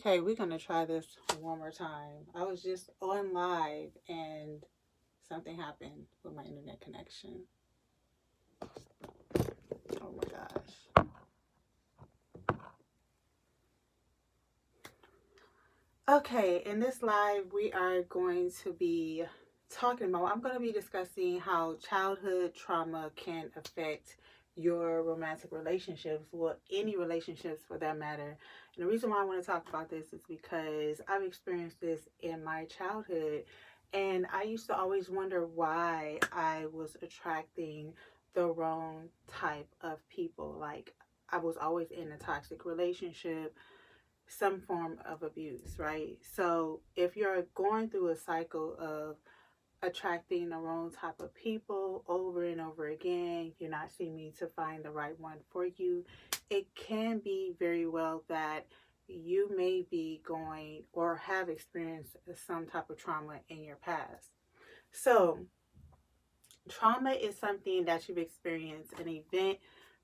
Okay, we're gonna try this one more time. I was just on live and something happened with my internet connection. Oh my gosh. Okay, in this live, we are going to be I'm going to be discussing how childhood trauma can affect your romantic relationships, well, any relationships for that matter. And the reason why I want to talk about this is because I've experienced this in my childhood. And I used to always wonder why I was attracting the wrong type of people. Like, I was always in a toxic relationship, some form of abuse, right? So if you're going through a cycle of attracting the wrong type of people over and over again, you're not seeming to find the right one for you, it can be very well that you may be going or have experienced some type of trauma in your past. So, trauma is something that you've experienced, an event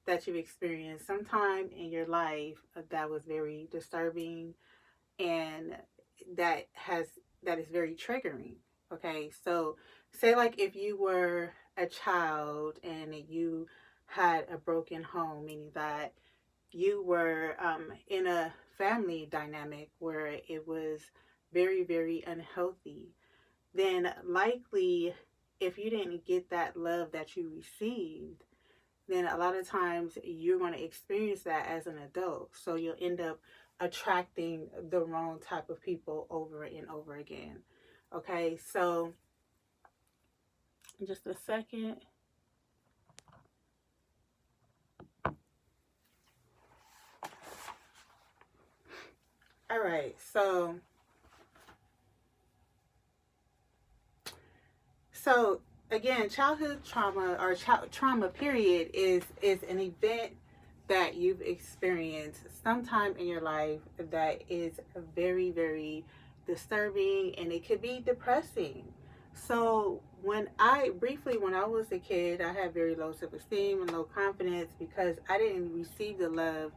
that you've experienced sometime in your life that was very disturbing, and that has that is very triggering. Okay, so say like if you were a child and you had a broken home, meaning that you were in a family dynamic where it was very, very unhealthy, then likely if you didn't get that love that you received, then a lot of times you're going to experience that as an adult. So you'll end up attracting the wrong type of people over and over again. Okay, so just a second. All right, so again, childhood trauma or trauma period is an event that you've experienced sometime in your life that is very, very disturbing, and it could be depressing. So when I was a kid, I had very low self-esteem and low confidence because I didn't receive the love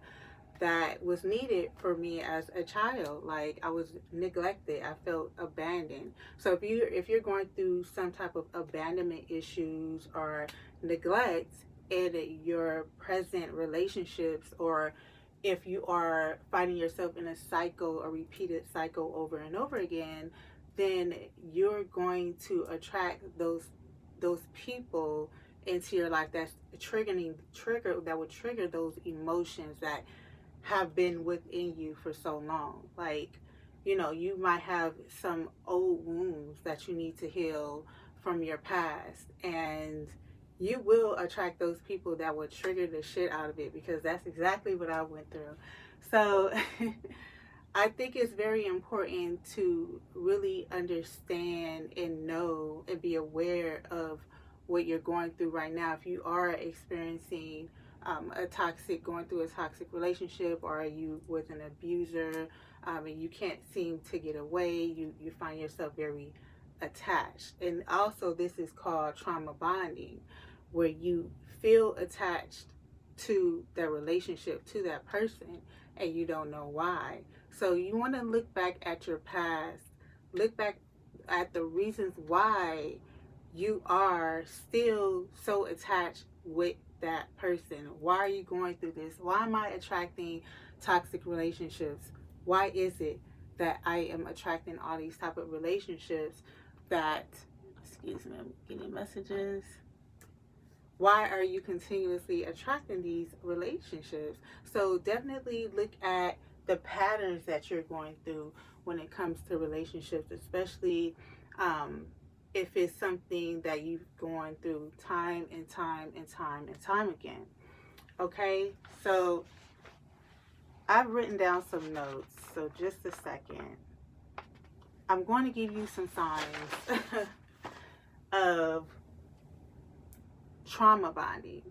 that was needed for me as a child. Like, I was neglected, I felt abandoned. So if you're going through some type of abandonment issues or neglect in your present relationships, or if you are finding yourself in a cycle, a repeated cycle over and over again, then you're going to attract those people into your life that's trigger that would trigger those emotions that have been within you for so long. Like, you might have some old wounds that you need to heal from your past, and you will attract those people that will trigger the shit out of it, because that's exactly what I went through. So I think it's very important to really understand and know and be aware of what you're going through right now. If you are experiencing going through a toxic relationship, or are you with an abuser, and you can't seem to get away, you find yourself very attached. And also, this is called trauma bonding, where you feel attached to the relationship, to that person, and you don't know why. So you want to look back at your past, look back at the reasons why you are still so attached with that person. Why are you going through this? Why am I attracting toxic relationships? Why is it that I am attracting all these type of relationships that, excuse me, I'm getting messages. Why are you continuously attracting these relationships? So definitely look at the patterns that you're going through when it comes to relationships, especially if it's something that you've gone through time and time and time and time again. Okay, so I've written down some notes, so just a second. I'm going to give you some signs of trauma bonding.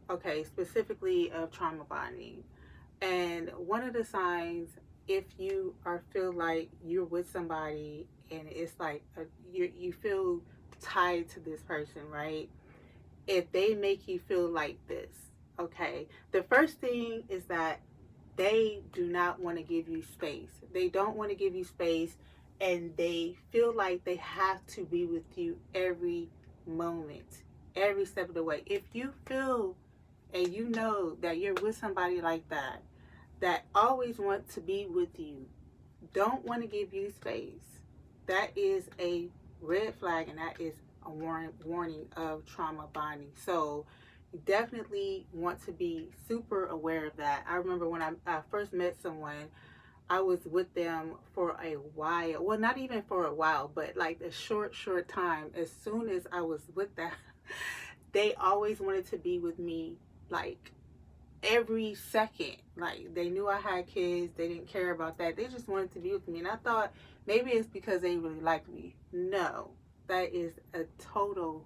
Okay, specifically of trauma bonding. And one of the signs, if you are feel like you're with somebody and it's like you feel tied to this person, right? If they make you feel like this, okay, the first thing is that they do not want to give you space. They don't want to give you space, and they feel like they have to be with you every moment, every step of the way. If you feel and you know that you're with somebody like that, that always want to be with you, don't want to give you space, that is a red flag, and that is a warning of trauma bonding. So you definitely want to be super aware of that. I remember when I first met someone, I was with them for a while. Well, not even for a while, but like a short time. As soon as I was with them, they always wanted to be with me, like every second. Like, they knew I had kids. They didn't care about that. They just wanted to be with me. And I thought maybe it's because they really liked me. No, that is a total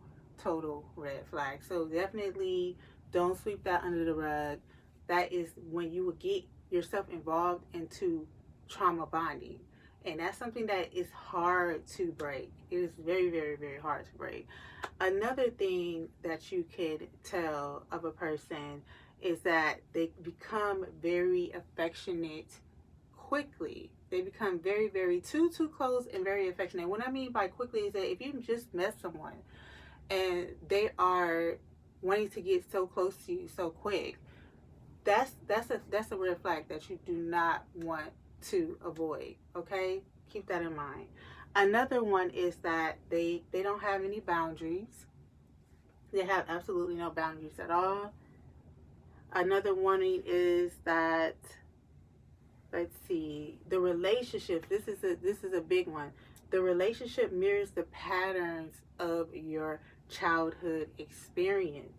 red flag. So definitely don't sweep that under the rug. That is when you would get yourself involved into trauma bonding. And that's something that is hard to break. It is very hard to break. Another thing that you could tell of a person is that they become very affectionate quickly. They become very too close and very affectionate. What I mean by quickly is that if you just met someone and they are wanting to get so close to you so quick, that's a red flag that you do not want to avoid. Okay, keep that in mind. Another one is that they don't have any boundaries. They have absolutely no boundaries at all. Another warning is that, let's see, the relationship. This is a big one. The relationship mirrors the patterns of your childhood experience.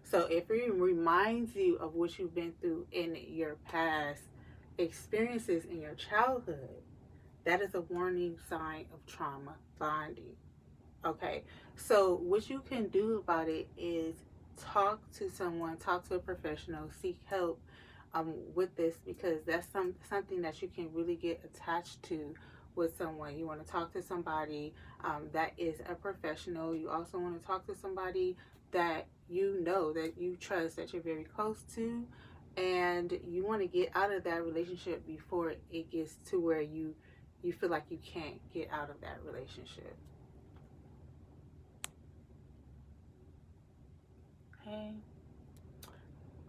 So if it reminds you of what you've been through in your past experiences in your childhood, that is a warning sign of trauma bonding. Okay, so what you can do about it is talk to someone, talk to a professional, seek help with this, because that's something that you can really get attached to with someone. You want to talk to somebody that is a professional. You also want to talk to somebody that you know, that you trust, that you're very close to, and you want to get out of that relationship before it gets to where you feel like you can't get out of that relationship. Okay,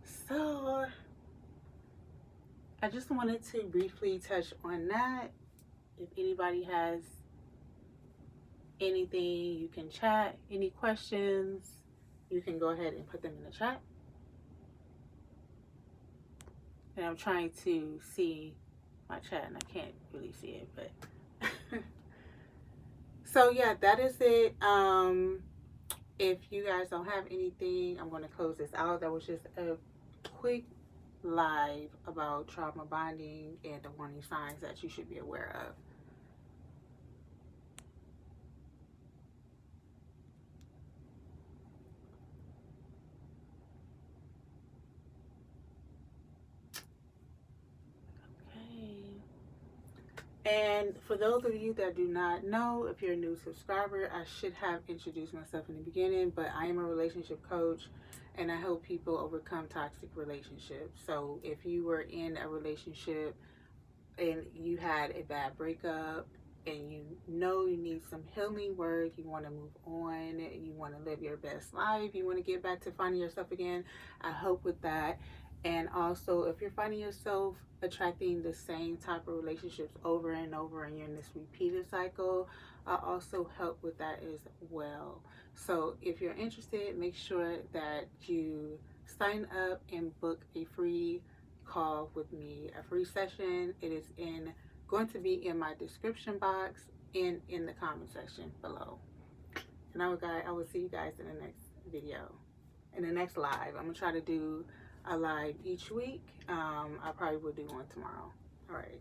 so I just wanted to briefly touch on that. If anybody has anything, you can chat. Any questions, you can go ahead and put them in the chat. And I'm trying to see my chat and I can't really see it, but so yeah, that is it. If you guys don't have anything, I'm going to close this out. That was just a quick live about trauma bonding and the warning signs that you should be aware of. And for those of you that do not know, if you're a new subscriber, I should have introduced myself in the beginning, but I am a relationship coach and I help people overcome toxic relationships. So if you were in a relationship and you had a bad breakup and you know you need some healing work, you want to move on, you want to live your best life, you want to get back to finding yourself again, I help with that. And also, if you're finding yourself attracting the same type of relationships over and over and you're in this repeated cycle, I also help with that as well. So if you're interested, make sure that you sign up and book a free call with me, a free session. It is going to be in my description box and in the comment section below. And I will see you guys in the next video, in the next live. I'm gonna try to do a live each week. I probably will do one tomorrow. All right.